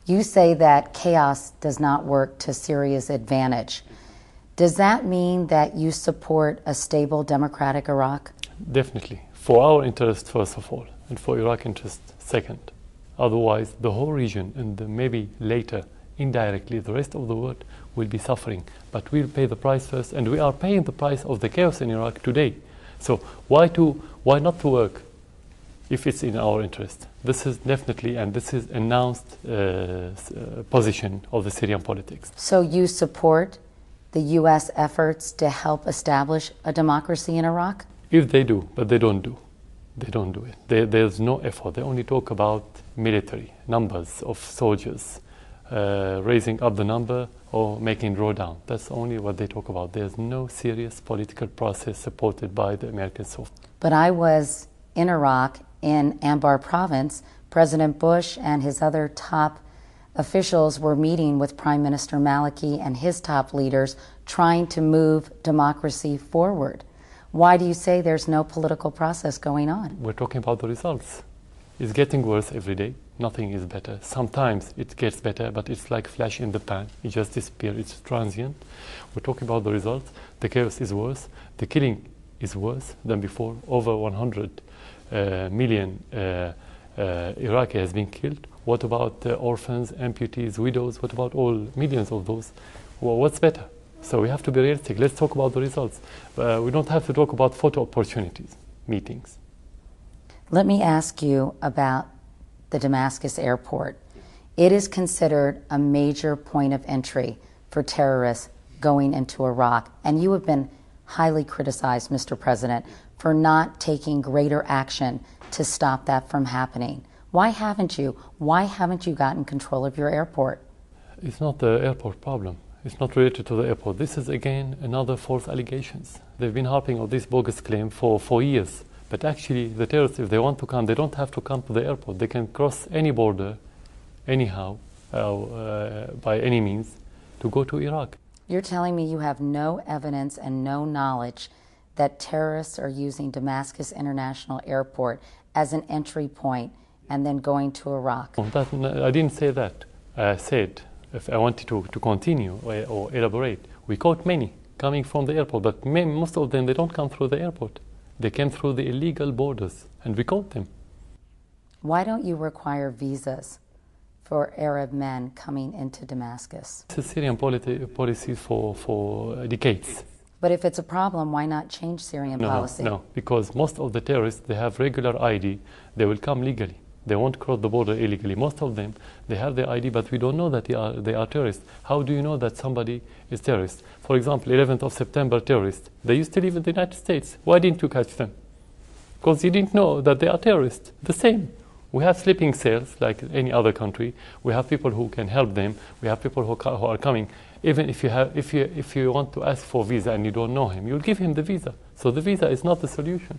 You say that chaos does not work to Syria's advantage. Does that mean that you support a stable democratic Iraq? Definitely. For our interest, first of all, and for Iraq's interest, second. Otherwise, the whole region, and maybe later, indirectly, the rest of the world will be suffering. But we'll pay the price first, and we are paying the price of the chaos in Iraq today. So why not to work if it's in our interest? This is definitely, and this is announced position of the Syrian politics. So you support the U.S. efforts to help establish a democracy in Iraq? If they do, but they don't do. They don't do it. There's no effort. They only talk about military, numbers of soldiers, raising up the number or making drawdown. That's only what they talk about. There's no serious political process supported by the Americans so far. But I was in Iraq, in Anbar province. President Bush and his other top officials were meeting with Prime Minister Maliki and his top leaders trying to move democracy forward. Why do you say there's no political process going on? We're talking about the results. It's getting worse every day. Nothing is better. Sometimes it gets better, but it's like flash in the pan. It just disappears. It's transient. We're talking about the results. The chaos is worse. The killing is worse than before. Over 100 million Iraqi has been killed. What about orphans, amputees, widows? What about all millions of those? Well, what's better? So we have to be realistic. Let's talk about the results. We don't have to talk about photo opportunities, meetings. Let me ask you about the Damascus airport. It is considered a major point of entry for terrorists going into Iraq. And you have been highly criticized, Mr. President, for not taking greater action to stop that from happening. Why haven't you? Why haven't you gotten control of your airport? It's not the airport problem. It's not related to the airport. This is, again, another false allegations. They've been harping on this bogus claim for years. But actually, the terrorists, if they want to come, they don't have to come to the airport. They can cross any border, anyhow, by any means, to go to Iraq. You're telling me you have no evidence and no knowledge that terrorists are using Damascus International Airport as an entry point and then going to Iraq? I didn't say that. I said, if I wanted to continue or elaborate, we caught many coming from the airport, but most of them, they don't come through the airport. They came through the illegal borders, and we caught them. Why don't you require visas for Arab men coming into Damascus? It's a Syrian policy for decades. But if it's a problem, why not change Syrian policy? No, because most of the terrorists, they have regular ID. They will come legally. They won't cross the border illegally. Most of them, they have their ID, but we don't know that they are terrorists. How do you know that somebody is terrorist? For example, 11th of September terrorists. They used to live in the United States. Why didn't you catch them? Because you didn't know that they are terrorists. The same. We have sleeping cells like any other country. We have people who can help them. We have people who are coming. Even if you want to ask for visa and you don't know him, you'll give him the visa. So the visa is not the solution.